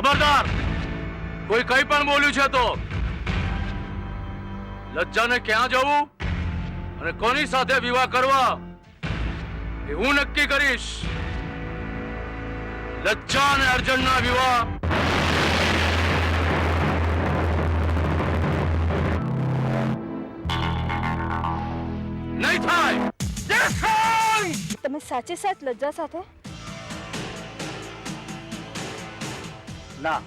ખબરદાર, કોઈ કઈ પણ બોલ્યું છે તો લજ્જાને ક્યાં જવું અને કોની સાથે વિવાહ કરવા એ હું નક્કી કરીશ. લજ્જા અને અર્જુનના વિવાહ નહીં થાય. તમે સાચે સાચ લજ્જા સાથે? ના,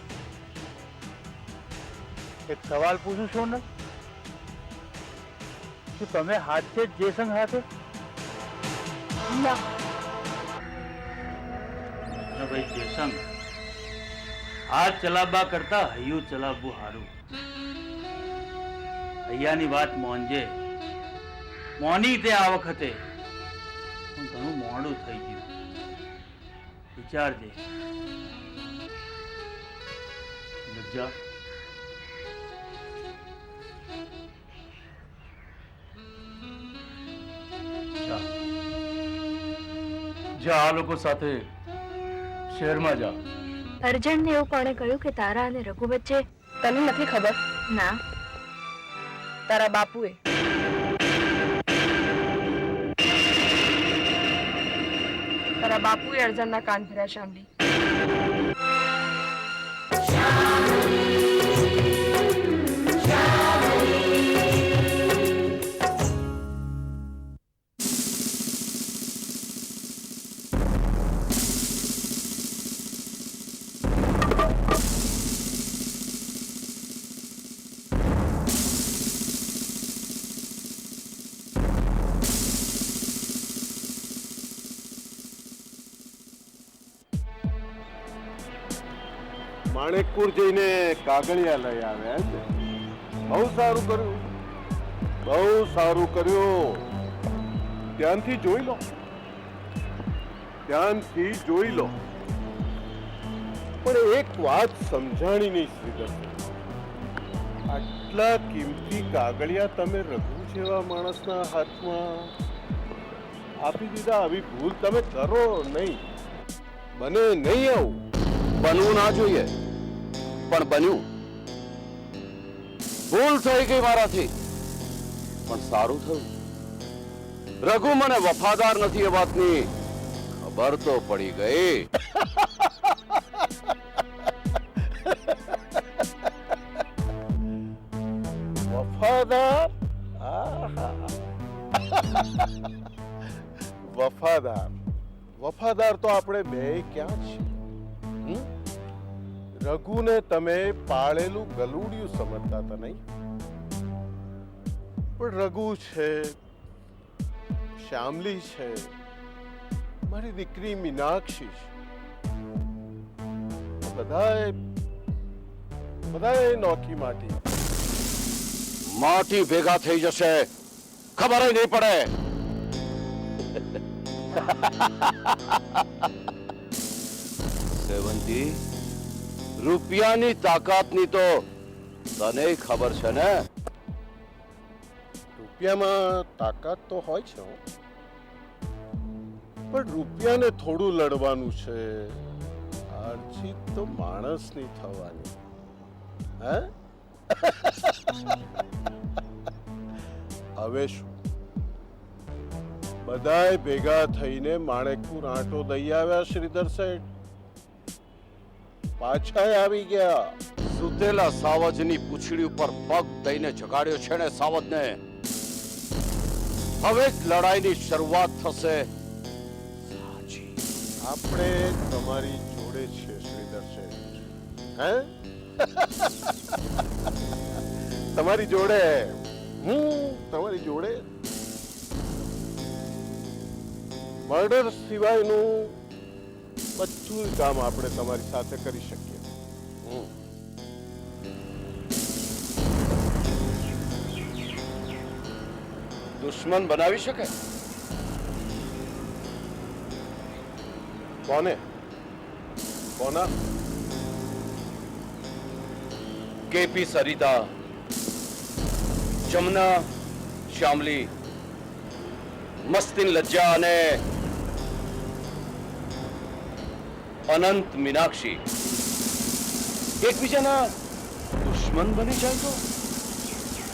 એક સવાલ પૂછું છું ને, કે તમે હાથે જ જેસંગ સાથે? ના. ભાઈ જેસંગ, હાથ ચલાવવા કરતા હૈયું ચલાવવું સારું. હૈયાની વાત મોનજે, મોની તે આ વખતે પણ ઘણું મોડું થઈ ગયું. વિચારજે. લજ્જા, જા આ લોકો સાથે શહેરમાં જા. અર્જુનને એવું કોણે કહ્યું કે તારા અને રઘુ વચ્ચે? તને નથી ખબર? ના. તારા બાપુએ. તારા બાપુએ અર્જુનના કાન ભર્યા. શામલી, માણેકપુર જઈને કાગળિયા લઈ આવ્યા છે. બહુ સારું કર્યું, બહુ સારું કર્યું. ધ્યાનથી જોઈ લો, ધ્યાનથી જોઈ લો. પણ એક વાત સમજાણી નહીં શ્રીધર, આટલા કિંમતી કાગળિયા તમે રઘુ જેવા માણસના હાથમાં આપી દીધા. આવી ભૂલ તમે કરો નહીં. બને નહીં આવું. બનવું ના જોઈએ પણ બન્યું. ભૂલ થઈ ગઈ મારાથી, પણ સારું થયું. રઘુ મને વફાદાર નથી એ વાતની ખબર તો પડી ગઈ. વફાદાર? વફાદાર વફાદાર તો આપણે બે ક્યાં છીએ? રઘુને તમે પાળેલું ગલુડિયું સમજતા હતા નહીં? પણ રઘુ છે, શ્યામલી છે, મારી દીકરી મીનાક્ષી છે. બધાએ નોખી માટી ભેગા થઈ જશે, ખબર નહીં પડે. સેવંતી, રૂપિયાની તાકાતની તો તને ખબર છે ને? રૂપિયામાં તાકાત તો હોય છે, પણ રૂપિયાને થોડું લડવાનું છે. હારજીત તો માણસની થવાની. હે? હવે શું, બધાય ભેગા થઈને માણેકપુર આંટો દઈ આવ્યા. શ્રીધર શેઠ પાછા આવી ગયા. સુતેલા સાવજની પૂંછડી ઉપર પગ દઈને જગાડ્યો છે ને સાવજને. હવે જ લડાઈની શરૂઆત થશે. આપણે તમારી જોડે છે શ્રીધર શેઠ. હે? તમારી જોડે, તમારી જોડે. મર્ડર સિવાયનું બધું કામ આપણે તમારી સાથે કરી શકીએ. દુશ્મન બનાવી શકે? કોને? કોના? કેપી સરિતા, જમના, શ્યામલી, મસ્તિન લજ્જા અને અનંત મીનાક્ષી. એકબીજાના દુશ્મન બની જાય તો?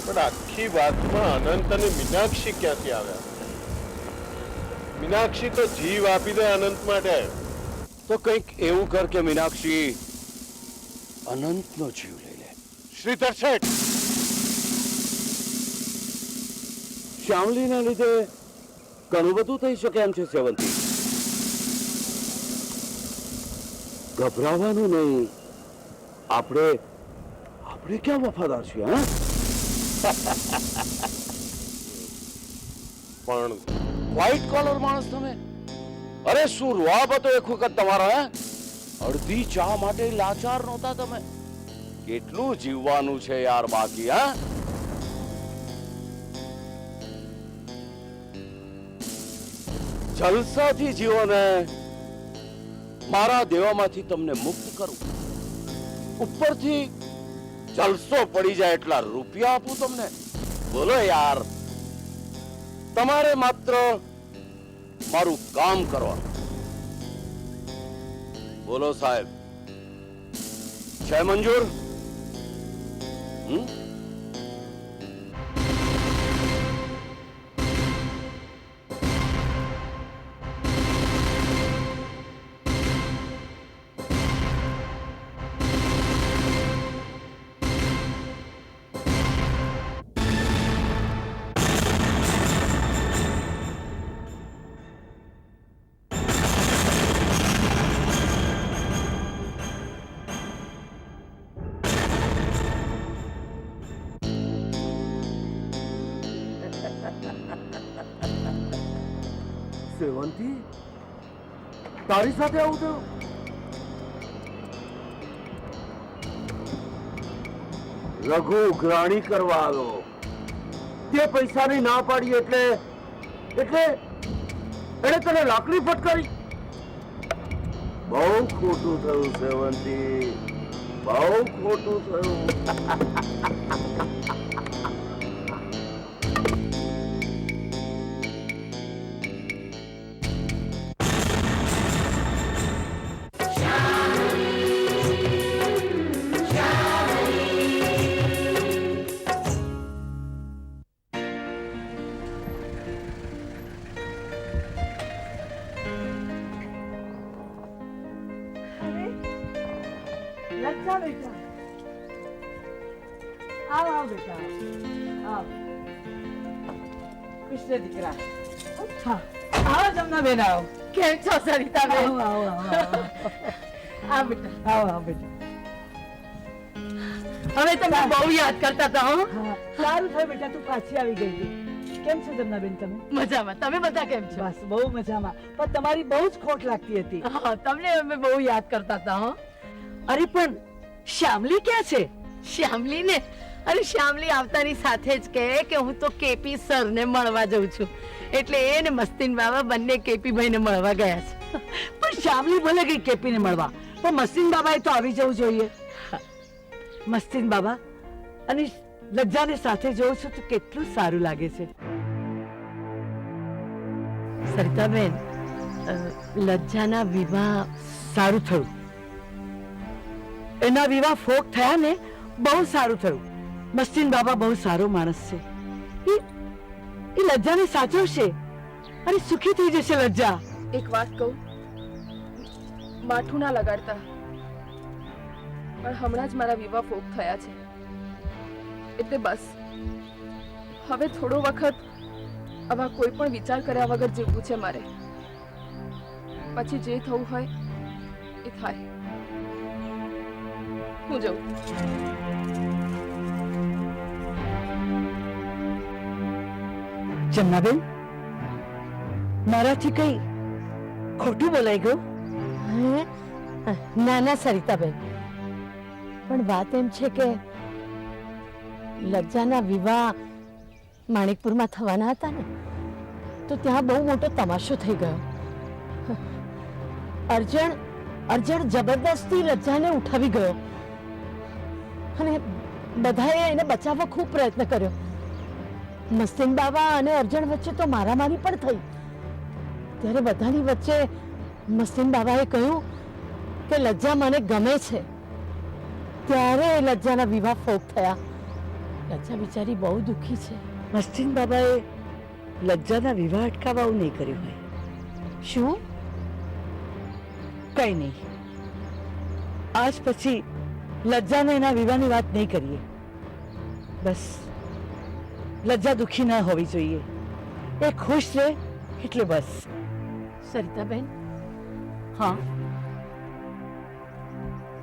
પણ આખી વાતમાં અનંત અને મીનાક્ષી ક્યાંથી આવ્યા? મીનાક્ષી તો જીવ આપી દે અનંત માટે. તો કંઈક એવું કર કે મીનાક્ષી અનંતનો જીવ લઈ લે. શ્રીધર શેઠ, શ્યામલીના લીધે ઘણું બધું થઈ શકે એમ છે સેવંતી. ગભરાવાનું નહીં. આપણે ક્યાં વફાદાર છીએ? હા, પણ વ્હાઈટ કોલર માણસ તમે. અરે શું રૂઆબ હતો એક વખત તમારો? હે, અડધી ચા માટે લાચાર નહોતા તમે. કેટલું જીવવાનું છે યાર બાકી. હા, જલસાથી જીવો ને. મારા દેવામાંથી તમને મુક્ત કરું. ઉપરથી જલસો પડી જાય એટલા રૂપિયા આપું તમને. બોલો યાર, તમારે માત્ર મારું કામ કરવાનું. બોલો સાહેબ, છે મંજૂર? સેવંતી, તારી સાથે આવું થયું? રઘુ ઉઘરાણી કરવા આવ્યો. તે પૈસાની ના પાડી એટલે એને તને લાકડી ફટકારી. બહુ ખોટું થયું સેવંતી, બહુ ખોટું થયું. લજ્જા બેટા, આવ આવ બેટા, આવ. કૃષ્ણ દીકરા, હા આવો જમના બેન, આવો. કેમ છો સરિતા બેન? આવો આવો આવો આવ બેટા, આવો આવ બેટા. હવે તમે બહુ યાદ કરતા હતા. હો, હા સારું થયું બેટા, તું પાછી આવી ગઈ હતી. કેમ છો જમના બેન તમે? મજામાં. તમે બધા કેમ છો? બસ બહુ મજામાં, પણ તમારી બહુ જ ખોટ લાગતી હતી. હા, તમને અમે બહુ યાદ કરતા હતા. હો, અરે પણ શ્યામલી ક્યાં છે? શ્યામલી ને, અરે શ્યામલી આવતાની સાથે જ કહે કે હું તો કેપી સર ને મળવા જઉં છું. એટલે એ ને મસ્તીન બાબા બંને કેપી ભાઈ ને મળવા ગયા છે. પણ શ્યામલી ભલે ગઈ કેપીને મળવા, પણ મસ્તીન બાબાએ તો આવી જવું જોઈએ. મસ્તીન બાબા અને લજ્જાને સાથે જોઉં છું તો કેટલું સારું લાગે છે. સરિતાબેન, લજ્જાના વિવાહ સારું થયું, એના વિવાહ ફોક થયા ને, બહુ સારું થયું. મસ્તીન બાબા બહુ સારો માણસ છે. એ લજ્જાને સાચવશે અને સુખી થઈ જશે લજ્જા. એક વાત કહું, માઠું ના લગાડતા, પણ હમણાં જ મારા વિવાહ ફોક થયા છે. એટલે બસ હવે થોડો વખત આવા કોઈ પણ વિચાર કર્યા વગર જીવવું છે મારે. પછી જે થવું હોય એ થાય. હું જાઉં. જમનાબેન, મારાથી કઈ ખોટું બોલાઈ ગયું? ના ના સરિતાબેન, પણ વાત એમ છે કે લજ્જાના વિવાહ માણિકપુરમાં થવાના હતા ને, તો ત્યાં બહુ મોટો તમાશો થઈ ગયો. અર્જણ જબરદસ્તી લજ્જાને ઉઠાવી ગયો અને બધાએ એને બચાવવા ખૂબ પ્રયત્ન કર્યો. મસ્તીન બાબા અને અર્જણ વચ્ચે તો મારામારી પણ થઈ. ત્યારે બધાની વચ્ચે મસ્તીન બાબાએ કહ્યું કે લજ્જા મને ગમે છે ત્યારે લજ્જાના વિવાહ ફોક થયા. લજ્જા બિચારી બહુ દુઃખી છે. મસ્તીન બાબાએ લજ્જાના વિવાહ અટકાવવા આવું નહીં કર્યું હોય. શું? કઈ નહીં, આજ પછી લજ્જાને એના વિવાહની વાત નહીં કરીએ. બસ લજ્જા દુઃખી ના હોવી જોઈએ, એ ખુશ રહે એટલે બસ. સરિતાબેન, હા,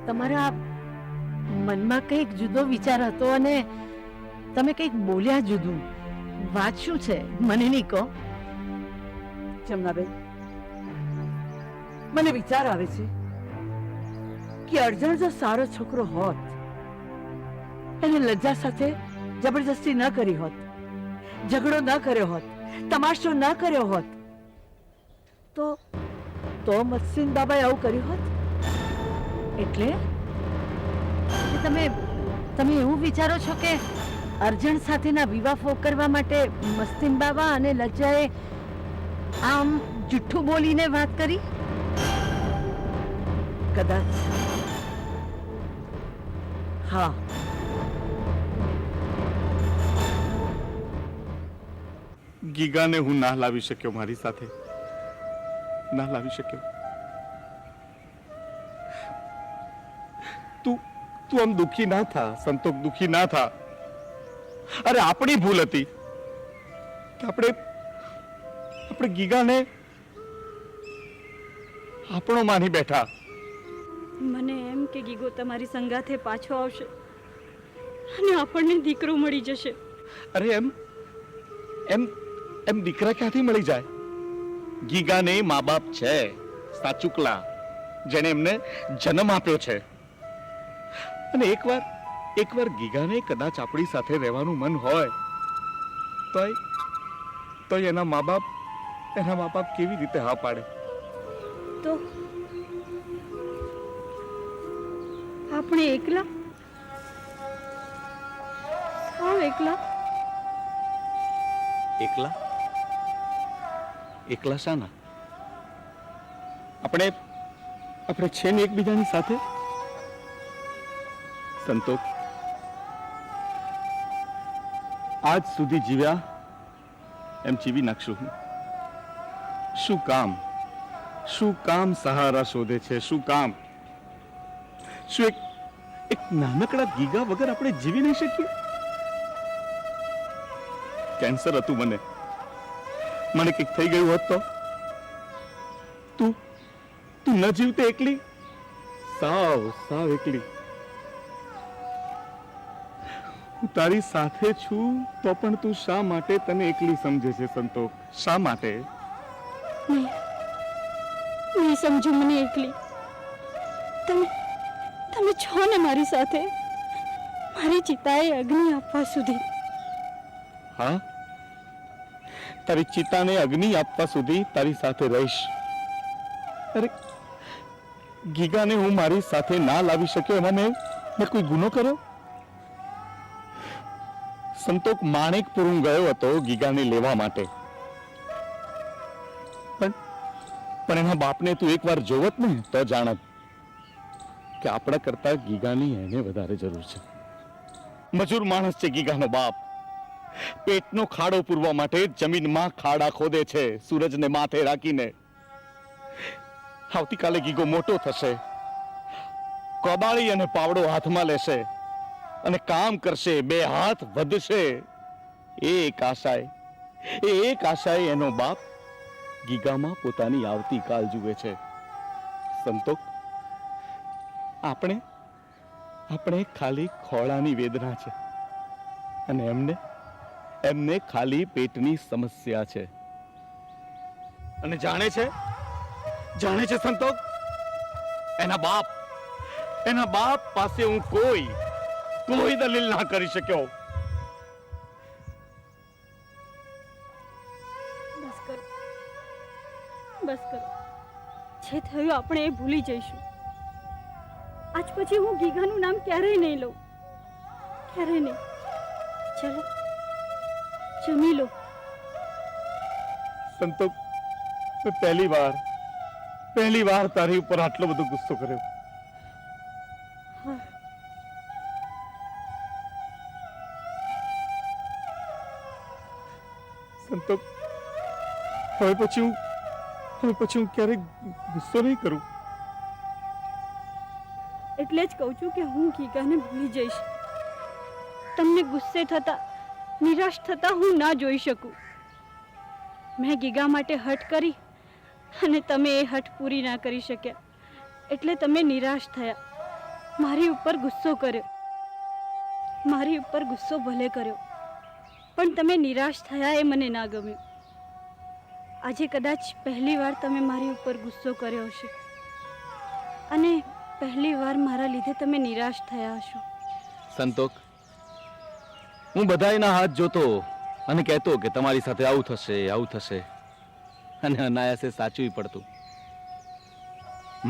તમારા મનમાં કંઈક જુદો વિચાર હતો અને તમે કંઈક બોલ્યા જુદું. વાત શું છે મને નહીં કહો? જમનાબેન, મને વિચાર આવે છે કે અર્જણ જો સારો છોકરો હોત, એને લજ્જા સાથે જબરજસ્તી ન કરી હોત, ઝઘડો ન કર્યો હોત, તમાશો ન કર્યો હોત, તો મસ્તીન બાબાએ આવું કર્યું હોત. એટલે તમે એવું વિચારો છો કે અર્જણ સાથેના વિવાહ ફોક કરવા માટે મસ્તીન બાબા અને લજ્જાએ આમ જુઠ્ઠું બોલીને વાત કરી? કદાચ, હા. ગીગાને હું ના લાવી શક્યો મારી સાથે, ના લાવી શક્યો. તું આમ દુખી ના થા સંતોષ, દુખી ના થા. અરે આપણી ભૂલ હતી કે આપણે ગીગાને આપણો માની બેઠા. મને એમ કે ગીગો તમારી સંગાથે પાછો આવશે અને આપણને દીકરો મળી જશે. અરે એમ દીકરા ક્યાંથી મળી જાય? ગીગાને મા બાપ છે સાચુકલા, જેને એમને જન્મ આપ્યો છે. અને એકવાર ગીગાને કદાચ આપણી સાથે રહેવાનું મન હોય તો એના મા બાપ કેવી રીતે હા પાડે? તો આપણે એકલા, સાવ એકલા. એકલા શાના? આપણે છે ને એકબીજાની સાથે. સંતોષ, આજ સુધી જીવ્યા એમ જીવી નાખશું. શું કામ સહારા શોધે છે? શું કામ? શું એક નાનકડા ગીગા વગર આપણે જીવી નહીં શકીએ? કેન્સર હતું મને કંઈક થઈ ગયું હોત તો તું ન જીવતે એકલી, સાવ એકલી. હું તારી સાથે છું તો પણ તું શા માટે તને એકલી સમજે છે સંતોષ? શા માટે? નહીં સમજો મને એકલી. તમે છો ને મારી સાથે, મારી ચિતાએ અગ્નિ આપવા સુધી. હા, તારી ચિતાને અગ્નિ આપવા સુધી તારી સાથે રહીશ. અરે ગીગાને હું મારી સાથે ના લાવી શક્યો એમાં મેં કોઈ ગુનો કર્યો? સંતોષ, માણેકપુર ગયો હતો ગીગાને લેવા માટે, પણ એના બાપને તું એકવાર જોવત ને તો જાણત કે આપણા કરતા ગીગાની એને વધારે જરૂર છે. મજૂર માણસ છે ગીગાનો બાપ. પેટનો ખાડો પૂરવા માટે જમીનમાં ખાડા ખોદે છે સૂરજને માથે રાખીને. આવતીકાલે ગીગો મોટો થશે, કોદાળી અને પાવડો હાથમાં લેશે અને કામ કરશે, બે હાથ વધશે. એક આશાએ એનો બાપ ગીગામાં પોતાની આવતીકાલ જુએ છે. સંતોષ, આપણે ખાલી ખોળાની વેદના છે અને એમને ખાલી પેટની સમસ્યા છે. અને જાણે છે સંતોષ, એના બાપ પાસે હું કોઈ દલીલ ના કરી શક્યો. બસ કરો. જે થયું આપણે એ ભૂલી જઈશું. આજ પછી હું ગીગાનું નામ ક્યારેય નહીં લઉં, ક્યારેય નહીં. ચલો જમી લો. સંતોષ, મેં પહેલી વાર તારી ઉપર આટલો બધો ગુસ્સો કર્યો. સંતોષ, હવે પછી હું ક્યારેય ગુસ્સો નહીં કરું. એટલે જ કહું છું કે હું ગીગાને ભૂલી જઈશ. તમને ગુસ્સે થતા, નિરાશ થતા હું ના જોઈ શકું. મેં ગીગા માટે હઠ કરી અને તમે એ હઠ પૂરી ના કરી શક્યા, એટલે તમે નિરાશ થયા, મારી ઉપર ગુસ્સો કર્યો. મારી ઉપર ગુસ્સો ભલે કર્યો, પણ તમે નિરાશ થયા એ મને ના ગમ્યું. આજે કદાચ પહેલી વાર તમે મારી ઉપર ગુસ્સો કર્યો હશે અને પહેલી વાર મારા લીધે તમે નિરાશ થયા હશો. સંતોષ, હું બધાયના હાથ જોતો અને કહેતો કે તમારી સાથે આવું થશે, અને અનાયાસે સાચું પડતું.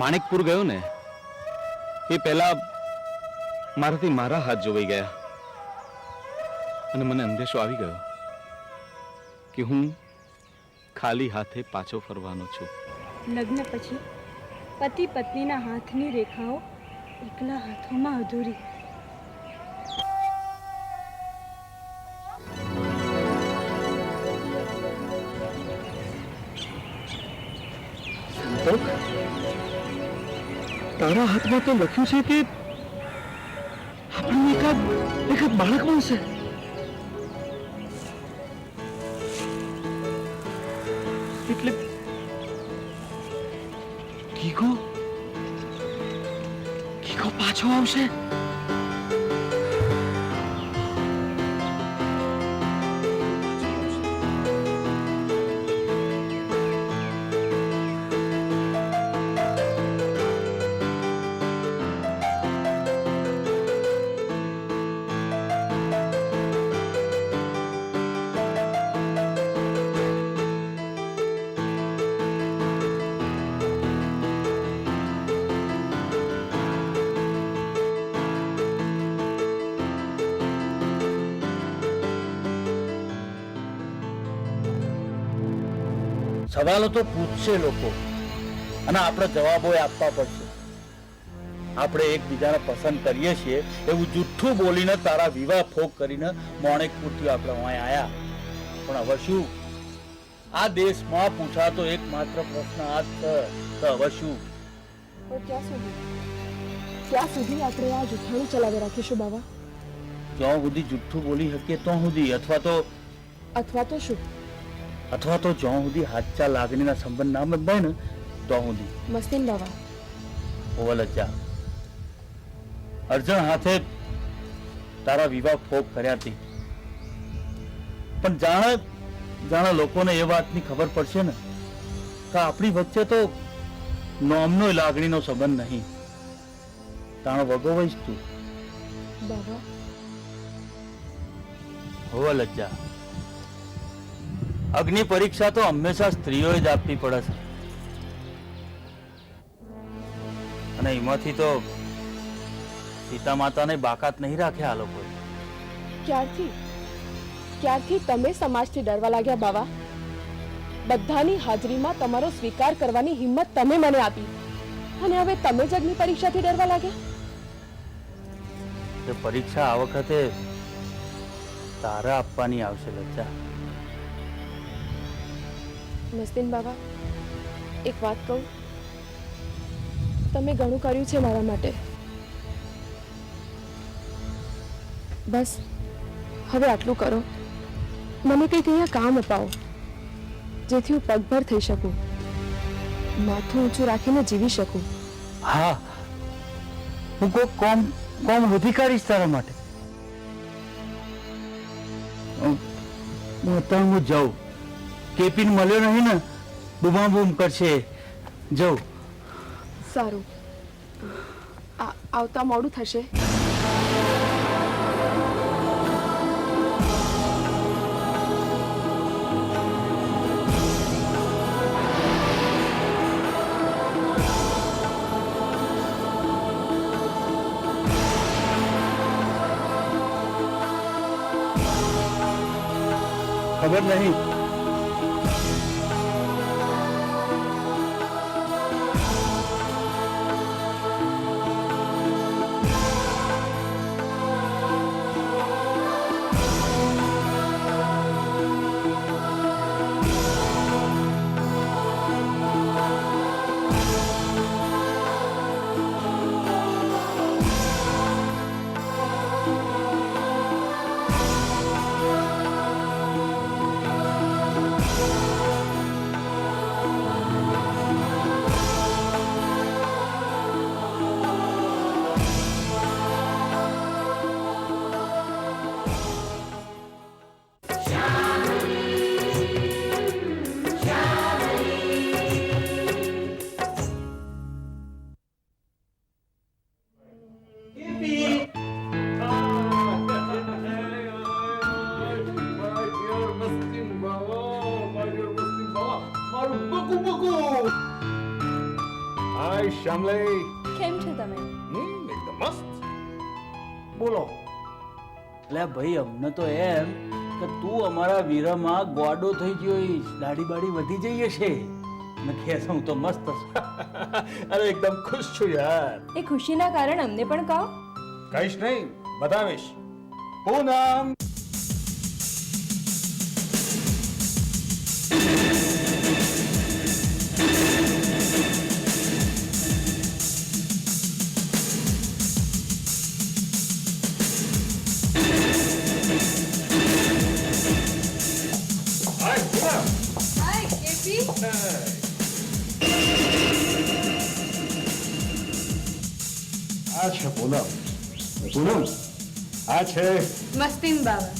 માણેકપુર ગયો ને એ પહેલા મારાથી મારા હાથ જોવાઈ ગયા અને મને અંદેશો આવી ગયો કે હું ખાલી હાથે પાછો ફરવાનો છું. લગ્ન પછી પતિ પત્નીના હાથની રેખાઓ એકલા હાથોમાં અધૂરી. તારા હાથમાં તો લખ્યું છે કે આપણને એકાદ બાળક મળશે. એટલે ગીગો પાછો આવશે. સવાલો તો પૂછશે લોકો અને આપણે જવાબો આપવા પડશે. આપણે એકબીજાને પસંદ કરીએ છીએ એવું જુઠ્ઠું બોલીને તારા વિવાહ ફોક કરીને મોણેકપુરથી આપણે અહીં આવ્યા. પણ હવે શું? આ દેશમાં પૂછાતો એકમાત્ર પ્રશ્ન આ જ છે કે હવે શું? ક્યાં સુધી આપણે આ જૂઠાણું ચલાવી રાખીશું બાબા? જ્યાં સુધી જુઠ્ઠું બોલી શકીએ ત્યાં સુધી, અથવા તો શું? અથવા તો જ્યાં સુધી હાચા લાગણીના સંબંધ ના બંધાય ને ત્યાં સુધી. મસ્તીન બાબા, ઓવલજા અર્જણ હાથે તારા વિવાહ ફોક કર્યા હતી, પણ જાણે લોકોને એ વાતની ખબર પડશે ને કે આપણી વચ્ચે તો નોમનો લાગણીનો સંબંધ નહીં, તાણો વગોવાઈશ તું. બાબા ઓવલજા, અગ્નિ પરીક્ષા તો હંમેશા સ્ત્રીઓએ જ આપવી પડે છે, અને એમાંથી તો સીતા માતાને બાકાત નહીં રાખ્યા આ લોકોએ. ક્યારથી તમે સમાજથી ડરવા લાગ્યા બાબા? બધાની હાજરીમાં તમારો સ્વીકાર કરવાની હિંમત તમે મને આપી અને હવે તમે જ અગ્નિ પરીક્ષાથી ડરવા લાગ્યા? એ પરીક્ષા આ વખતે તારે આપવાની આવશે લજ્જા. મસ્તીન બાબા, એક વાત કહું, તમે ઘણું કર્યું છે મારા માટે. બસ હવે આટલું કરો, મને કંઈક અહીંયા કામ અપાવો જેથી હું પગભર થઈ શકું, માથું ઊંચું રાખીને જીવી શકું. હા, હું કોઈ કોમ વધી કરીશ તારા માટે. હું જાઉં, કેપીન મળ્યો નહીં ને બૂમા બૂમ કરશે. જાઉં. સારું, આવતા મોડું થશે. ખબર નહીં. કમલઈ કેમ છો તમે? એકદમ મસ્ત. બોલો. એટલે ભાઈ અમને તો એમ કે તું અમારા વીરામાં ગોડો થઈ ગયો ઈશ, દાઢી બાડી વધી જઈ હશે ને ખેસ હું તો મસ્ત છું. અરે એકદમ ખુશ છું યાર. એ ખુશીના કારણ અમને પણ કહો. કહીશ નહીં, બતાવીશ. પૂનમ. આ છે પૂનમ. પૂનમ આ છે મસ્તીન બાબા.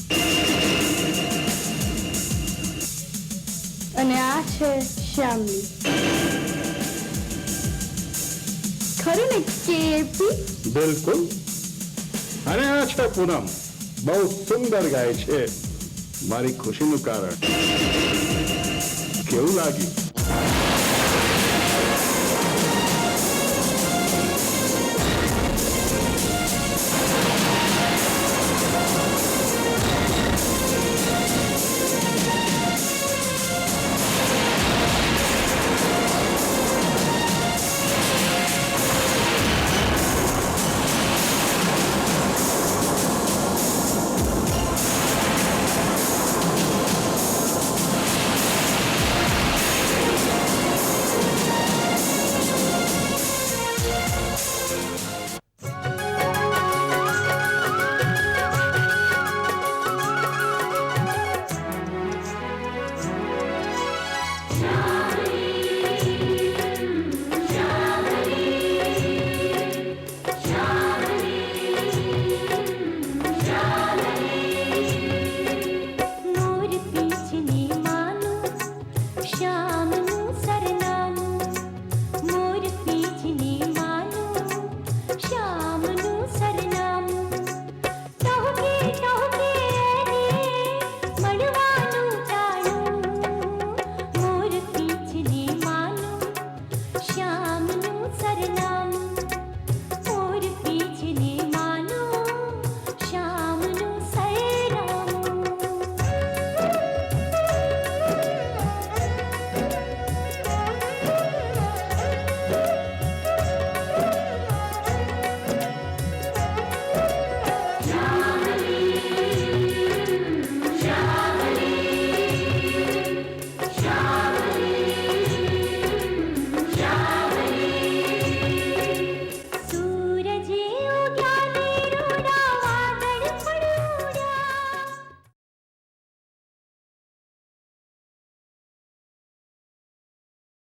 અને આ છે શ્યામલી. ખરું ને કેપી? બિલકુલ. અને આ છે પૂનમ, બહુ સુંદર ગાય છે. મારી ખુશીનું કારણ. કેવું લાગ્યું?